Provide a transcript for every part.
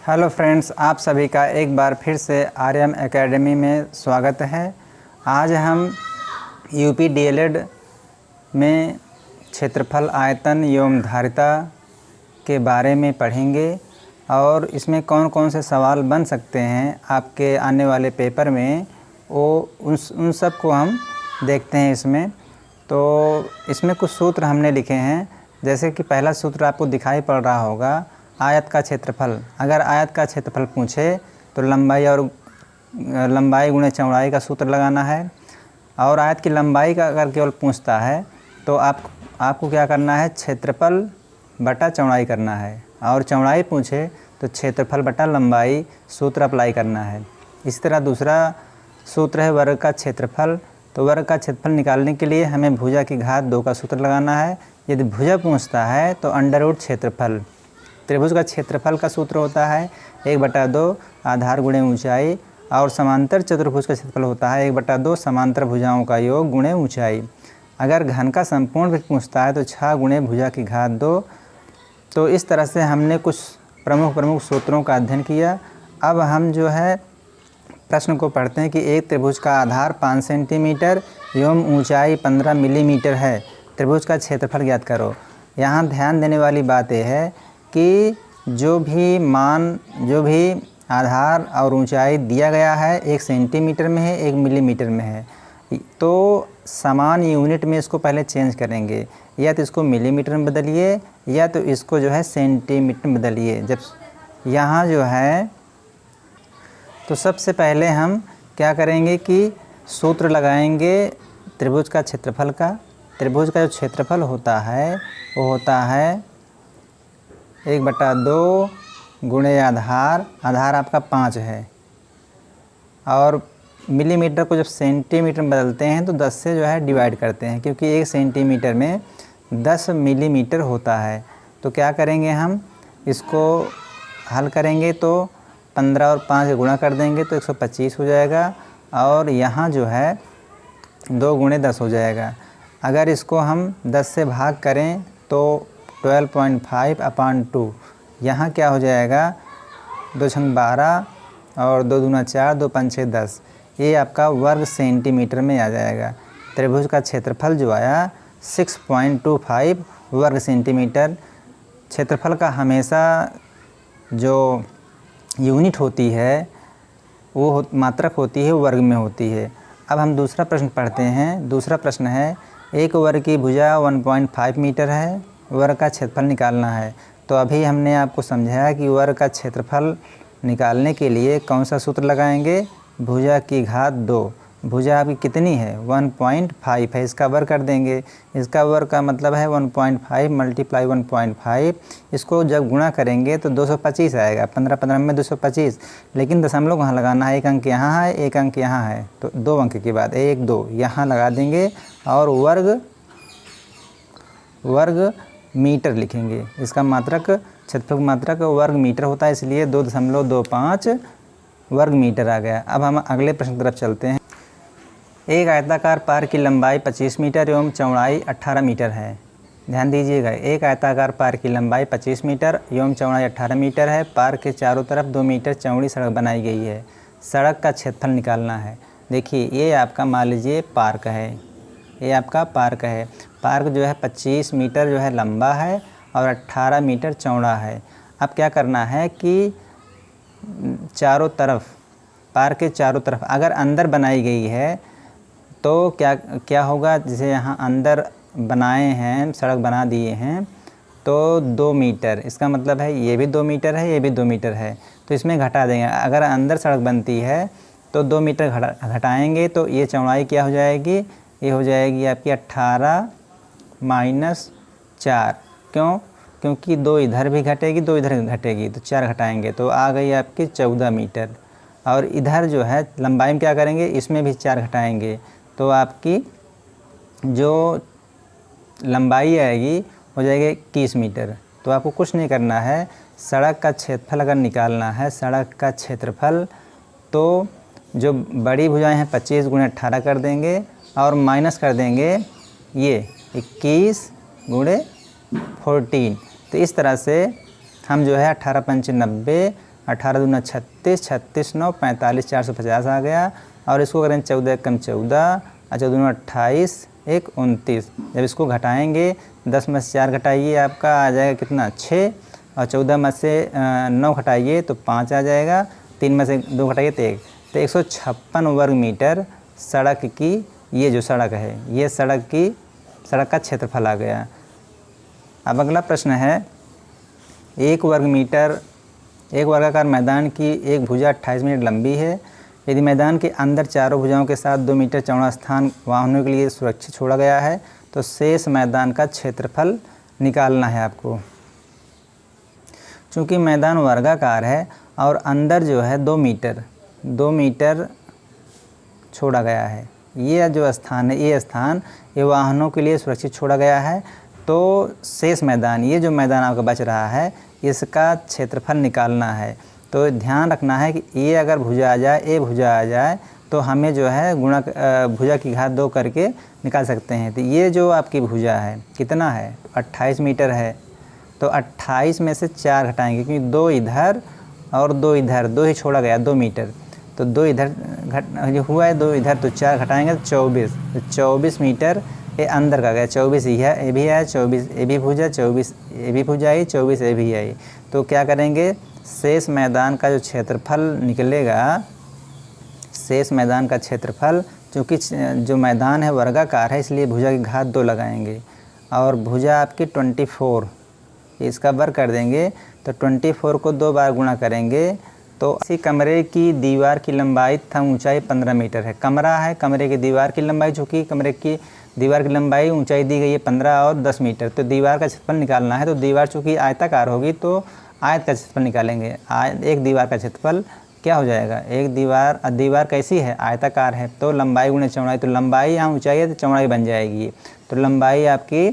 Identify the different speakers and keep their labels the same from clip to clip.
Speaker 1: Hello friends, आप सभी का एक बार फिर से आर्यम एकेडमी में स्वागत है। आज हम यूपी डीएलएड में क्षेत्रफल, आयतन एवं धारिता के बारे में पढ़ेंगे और इसमें कौन कौन से सवाल बन सकते हैं आपके आने वाले पेपर में, वो उन सब को हम देखते हैं इसमें। तो इसमें कुछ सूत्र हमने लिखे हैं, जैसे कि पहला सूत्र आपको दिखाई पड़ रहा होगा, आयत का क्षेत्रफल। अगर आयत का क्षेत्रफल पूछे तो लंबाई गुणे चौड़ाई का सूत्र लगाना है। और आयत की लंबाई का अगर केवल पूछता है तो आपको क्या करना है, क्षेत्रफल बटा चौड़ाई करना है। और चौड़ाई पूछे तो क्षेत्रफल बटा लंबाई सूत्र अप्लाई करना है। इसी तरह दूसरा सूत्र है वर्ग का क्षेत्रफल। तो वर्ग का क्षेत्रफल निकालने के लिए हमें भुजा की घात 2 का सूत्र लगाना है। यदि भुजा पूछता है तो अंडर क्षेत्रफल। त्रिभुज का क्षेत्रफल का सूत्र होता है 1/2 आधार गुणे ऊंचाई, और समांतर चतुर्भुज का क्षेत्रफल होता है 1/2 समांतर भुजाओं का योग गुणे ऊंचाई। अगर घन का संपूर्ण भी पूछता है तो 6 गुणे भुजा की घात 2। तो इस तरह से हमने कुछ प्रमुख सूत्रों का अध्ययन किया। अब हम जो है प्रश्न को पढ़ते हैं कि एक त्रिभुज का आधार 5 सेंटीमीटर एवं ऊंचाई 15 मिलीमीटर है, त्रिभुज का क्षेत्रफल ज्ञात करो। यहाँ ध्यान देने वाली बात यह है कि जो भी आधार और ऊंचाई दिया गया है 1 सेंटीमीटर में है, 1 मिलीमीटर में है, तो समान यूनिट में इसको पहले चेंज करेंगे। या तो इसको मिलीमीटर में बदलिए या तो इसको जो है सेंटीमीटर में बदलिए। जब यहाँ जो है तो सबसे पहले हम क्या करेंगे कि सूत्र लगाएंगे त्रिभुज का क्षेत्रफल का। त्रिभुज का जो क्षेत्रफल होता है वो होता है 1/2 गुणे आधार आपका 5 है, और मिलीमीटर को जब सेंटीमीटर में बदलते हैं तो 10 से जो है डिवाइड करते हैं, क्योंकि 1 सेंटीमीटर में 10 मिलीमीटर होता है। तो क्या करेंगे, हम इसको हल करेंगे तो 15 और 5 गुणा कर देंगे तो 125 हो जाएगा, और यहाँ जो है 2 गुणे 10 हो जाएगा। अगर इसको हम 10 से भाग करें तो 12.5/2, यहाँ क्या हो जाएगा 2 छंग 12 और 2 दूना 4, 2 पंच 6 10, ये आपका वर्ग सेंटीमीटर में आ जाएगा। त्रिभुज का क्षेत्रफल जो आया 6.25 वर्ग सेंटीमीटर। क्षेत्रफल का हमेशा जो यूनिट होती है वो मात्रक होती है, वर्ग में होती है। अब हम दूसरा प्रश्न पढ़ते हैं। दूसरा प्रश्न है, एक वर्ग की भुजा 1.5 मीटर है, वर्ग का क्षेत्रफल निकालना है। तो अभी हमने आपको समझाया कि वर्ग का क्षेत्रफल निकालने के लिए कौन सा सूत्र लगाएंगे, भुजा की घात 2। भुजा आपकी कितनी है 1.5 है, इसका वर्ग कर देंगे। इसका वर्ग का मतलब है 1.5 × 1.5। इसको जब गुणा करेंगे तो 225 आएगा। 15 में 225, लेकिन दशमलव कहाँ लगाना है, 1 अंक यहाँ है, 1 अंक यहाँ है, तो 2 अंक के बाद 1 2 यहाँ लगा देंगे और वर्ग मीटर लिखेंगे। इसका मात्रक, क्षेत्रफल मात्रक वर्ग मीटर होता है, इसलिए 2.25 वर्ग मीटर आ गया। अब हम अगले प्रश्न की तरफ चलते हैं। एक आयताकार पार्क की लंबाई 25 मीटर एवं चौड़ाई 18 मीटर है। ध्यान दीजिएगा, एक आयताकार पार्क की लंबाई 25 मीटर एवं चौड़ाई 18 मीटर है। पार्क के चारों तरफ 2 मीटर चौड़ी सड़क बनाई गई है। सड़क का क्षेत्रफल निकालना है। देखिए, ये आपका मान लीजिए पार्क है, ये आपका पार्क है। पार्क जो है 25 मीटर जो है लंबा है और 18 मीटर चौड़ा है। अब क्या करना है कि चारों तरफ, पार्क के चारों तरफ अगर अंदर बनाई गई है तो क्या होगा, जैसे यहाँ अंदर बनाए हैं, सड़क बना दिए हैं तो 2 मीटर, इसका मतलब है ये भी 2 मीटर है, ये भी 2 मीटर है, तो इसमें घटा देंगे। अगर अंदर सड़क बनती है तो 2 मीटर घटाएंगे तो ये चौड़ाई क्या हो जाएगी, ये हो जाएगी आपकी 18 - 4। क्यों? क्योंकि 2 इधर भी घटेगी, 2 इधर घटेगी, तो 4 घटाएंगे तो आ गई आपकी 14 मीटर। और इधर जो है लंबाई में क्या करेंगे, इसमें भी 4 घटाएंगे तो आपकी जो लंबाई आएगी हो जाएगी 21 मीटर। तो आपको कुछ नहीं करना है, सड़क का क्षेत्रफल अगर निकालना है, सड़क का क्षेत्रफल, तो जो बड़ी भुजाएं हैं 25 × 18 कर देंगे और माइनस कर देंगे ये 21 × 14। तो इस तरह से हम जो है 18 × 5 = 90, 18 दूना 36, 36 9 45, 450 आ गया। और इसको करें 14 कम 14 और 14 दूना 28, 1 29। जब इसको घटाएंगे 10 में से 4 घटाइए आपका आ जाएगा कितना 6, और 14 में से 9 घटाइए तो 5 आ जाएगा, 3 में से 2 घटाइए तो 1। तो 156 वर्ग मीटर सड़क की, ये जो सड़क है ये सड़क का क्षेत्रफल आ गया। अब अगला प्रश्न है, एक वर्गाकार मैदान की एक भुजा 28 मीटर लंबी है। यदि मैदान के अंदर चारों भुजाओं के साथ 2 मीटर चौड़ा स्थान वाहनों के लिए सुरक्षित छोड़ा गया है तो शेष मैदान का क्षेत्रफल निकालना है आपको। चूँकि मैदान वर्गाकार है और अंदर जो है 2 मीटर छोड़ा गया है, ये जो स्थान है ये वाहनों के लिए सुरक्षित छोड़ा गया है, तो शेष मैदान, ये जो मैदान आपका बच रहा है इसका क्षेत्रफल निकालना है। तो ध्यान रखना है कि ये अगर भुजा आ जाए तो हमें जो है गुणा भुजा की घात 2 करके निकाल सकते हैं। तो ये जो आपकी भुजा है कितना है 28 मीटर है, तो 28 में से 4 घटाएंगे क्योंकि 2 इधर और 2 इधर, 2 ही छोड़ा गया 2 मीटर, तो 2 इधर जो हुआ है 2 इधर, तो 4 घटाएंगे तो 24। तो 24 मीटर ये अंदर का गया, 24 ये भी है, 24 ये भी भुजा, 24 ये भी भुजा आई, 24 ये भी आई। तो क्या करेंगे, शेष मैदान का जो क्षेत्रफल निकलेगा, शेष मैदान का क्षेत्रफल, चूँकि जो मैदान है वर्गाकार है इसलिए भुजा की घात 2 लगाएंगे, और भुजा आपकी 24 इसका वर्ग कर देंगे, तो 24 को 2 बार गुणा करेंगे तो इसी कमरे की दीवार की लंबाई तथा ऊंचाई 15 मीटर है। कमरा है, कमरे की दीवार की लंबाई, चूँकि कमरे की दीवार की लंबाई ऊंचाई दी गई है 15 और 10 मीटर, तो दीवार का क्षेत्रफल निकालना है। तो दीवार चूँकि आयताकार होगी तो आयत का क्षेत्रफल निकालेंगे। एक दीवार का क्षेत्रफल क्या हो जाएगा, एक दीवार कैसी है आयताकार है, तो लंबाई गुणे चौड़ाई, तो लंबाई यहाँ ऊंचाई है तो चौड़ाई बन जाएगी। तो लंबाई आपकी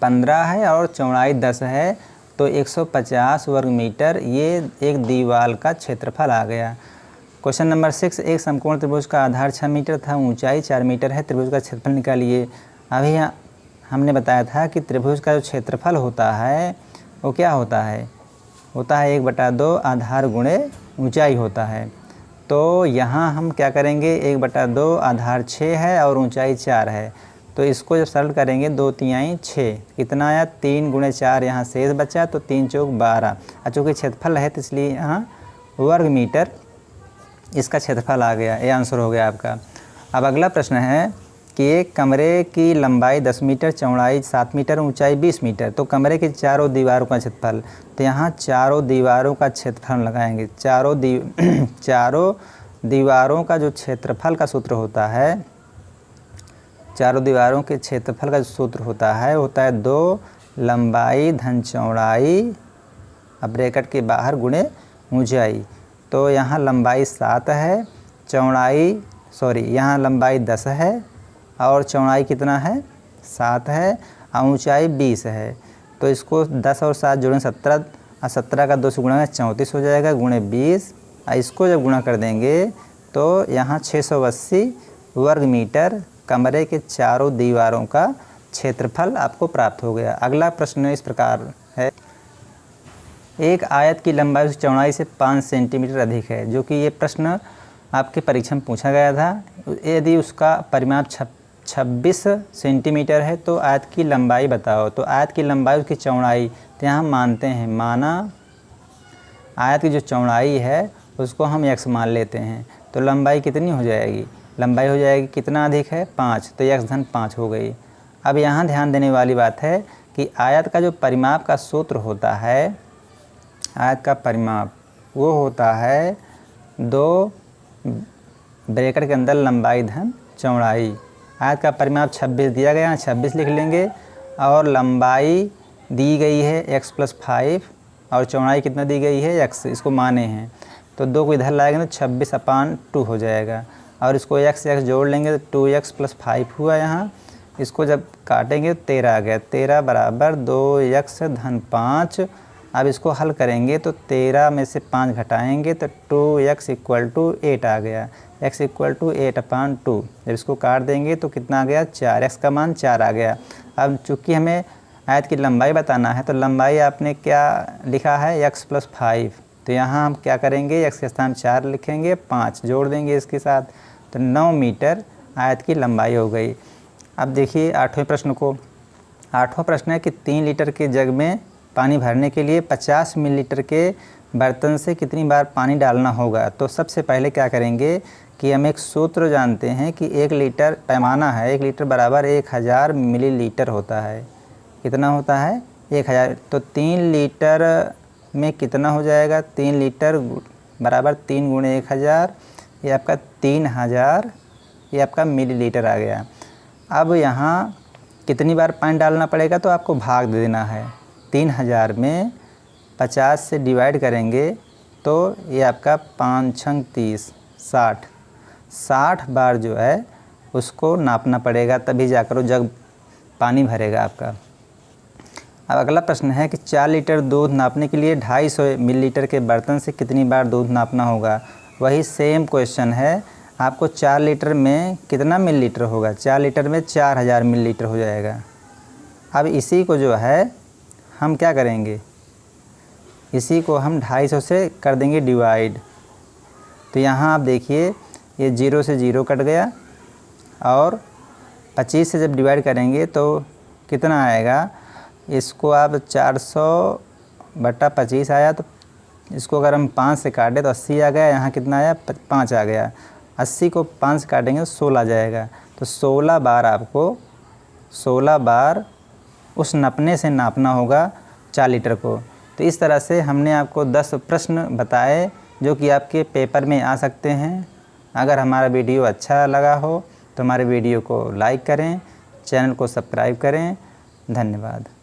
Speaker 1: 15 है और चौड़ाई 10 है, तो 150 वर्ग मीटर ये एक दीवार का क्षेत्रफल आ गया। क्वेश्चन नंबर 6, एक समकोण त्रिभुज का आधार 6 मीटर तथा ऊंचाई 4 मीटर है, त्रिभुज का क्षेत्रफल निकालिए। अभी हमने बताया था कि त्रिभुज का जो क्षेत्रफल होता है वो क्या होता है 1/2 आधार गुणे ऊंचाई होता है। तो यहाँ हम क्या करेंगे, 1/2 आधार 6 है और ऊंचाई 4 है, तो इसको जब सरल करेंगे 2 तिहाई 6, कितना आया 3 गुणे 4, यहाँ शेष बचा तो 3 चौक 12, और चूँकि क्षेत्रफल है तो इसलिए यहाँ वर्ग मीटर इसका क्षेत्रफल आ गया, ये आंसर हो गया आपका। अब अगला प्रश्न है कि एक कमरे की लंबाई 10 मीटर, चौड़ाई 7 मीटर, ऊंचाई 20 मीटर, तो कमरे की चारों दीवारों का क्षेत्रफल, तो यहाँ चारों दीवारों का क्षेत्रफल लगाएंगे। चारों दीवारों का जो क्षेत्रफल का सूत्र होता है, चारों दीवारों के क्षेत्रफल का जो सूत्र होता है 2 लंबाई धन चौड़ाई, अब ब्रैकेट के बाहर गुणे ऊंचाई। तो यहाँ लंबाई 7 है, यहाँ लंबाई 10 है और चौड़ाई कितना है 7 है और ऊंचाई 20 है। तो इसको 10 और 7 जोड़ें 17, और 17 का 2 से गुणा 34 हो जाएगा गुणे 20, और इसको जब गुणा कर देंगे तो यहाँ 680 वर्ग मीटर कमरे के चारों दीवारों का क्षेत्रफल आपको प्राप्त हो गया। अगला प्रश्न इस प्रकार है, एक आयत की लंबाई उसकी चौड़ाई से 5 सेंटीमीटर अधिक है, जो कि ये प्रश्न आपके परीक्षा में पूछा गया था। यदि उसका परिमाप 26 सेंटीमीटर है तो आयत की लंबाई बताओ। तो आयत की लंबाई उसकी चौड़ाई, तो यहाँ हम मानते हैं, माना आयत की जो चौड़ाई है उसको हम x मान लेते हैं, तो लंबाई कितनी हो जाएगी, लंबाई हो जाएगी कितना अधिक है 5, तो x धन 5 हो गई। अब यहाँ ध्यान देने वाली बात है कि आयत का जो परिमाप का सूत्र होता है, आयत का परिमाप वो होता है 2 ब्रैकेट के अंदर लंबाई धन चौड़ाई। आयत का परिमाप 26 दिया गया, 26 लिख लेंगे, और लंबाई दी गई है x + 5 और चौड़ाई कितना दी गई है x, इसको माने हैं, तो 2 को इधर लाएंगे तो 26/2 हो जाएगा, और इसको x जोड़ लेंगे तो 2x + 5 हुआ यहाँ, इसको जब काटेंगे तो 13 आ गया, 13 बराबर 2x धन 5। अब इसको हल करेंगे तो 13 में से 5 घटाएंगे तो 2x = 8 आ गया, x = 8/2। जब इसको काट देंगे तो कितना आ गया 4, x का मान 4 आ गया। अब चूँकि हमें आयत की लंबाई बताना है तो लंबाई आपने क्या लिखा है x + 5, तो यहाँ हम क्या करेंगे, x के स्थान 4 लिखेंगे, 5 जोड़ देंगे इसके साथ, तो 9 मीटर आयत की लंबाई हो गई। अब देखिए 8वें प्रश्न को। 8वां प्रश्न है कि 3 लीटर के जग में पानी भरने के लिए 50 मिलीलीटर के बर्तन से कितनी बार पानी डालना होगा। तो सबसे पहले क्या करेंगे कि हम एक सूत्र जानते हैं कि 1 लीटर पैमाना है, 1 लीटर बराबर 1000 मिलीलीटर होता है। कितना होता है, 1000। तो 3 लीटर में कितना हो जाएगा, 3 लीटर बराबर 3 गुणे 1000, ये आपका 3000, ये आपका मिलीलीटर आ गया। अब यहाँ कितनी बार पानी डालना पड़ेगा, तो आपको भाग दे देना है। 3000 में 50 से डिवाइड करेंगे तो ये आपका 5 छंग 30, 60 बार जो है उसको नापना पड़ेगा, तभी जाकर वो जग पानी भरेगा आपका। अब अगला प्रश्न है कि 4 लीटर दूध नापने के लिए 250 मिलीलीटर के बर्तन से कितनी बार दूध नापना होगा। वही सेम क्वेश्चन है, आपको 4 लीटर में कितना मिलीलीटर होगा, 4 लीटर में 4000 मिलीलीटर हो जाएगा। अब इसी को जो है हम क्या करेंगे, इसी को हम 250 से कर देंगे डिवाइड। तो यहाँ आप देखिए ये 0 से 0 कट गया, और 25 से जब डिवाइड करेंगे तो कितना आएगा, इसको आप 400/25 आया, तो इसको अगर हम 5 से काटें तो 80 आ गया। यहाँ कितना आया, 5 आ गया। 80 को 5 से काटेंगे तो 16 आ जाएगा। तो 16 बार आपको 16 बार उस नपने से नापना होगा 4 लीटर को। तो इस तरह से हमने आपको 10 प्रश्न बताए जो कि आपके पेपर में आ सकते हैं। अगर हमारा वीडियो अच्छा लगा हो तो हमारे वीडियो को लाइक करें, चैनल को सब्सक्राइब करें। धन्यवाद।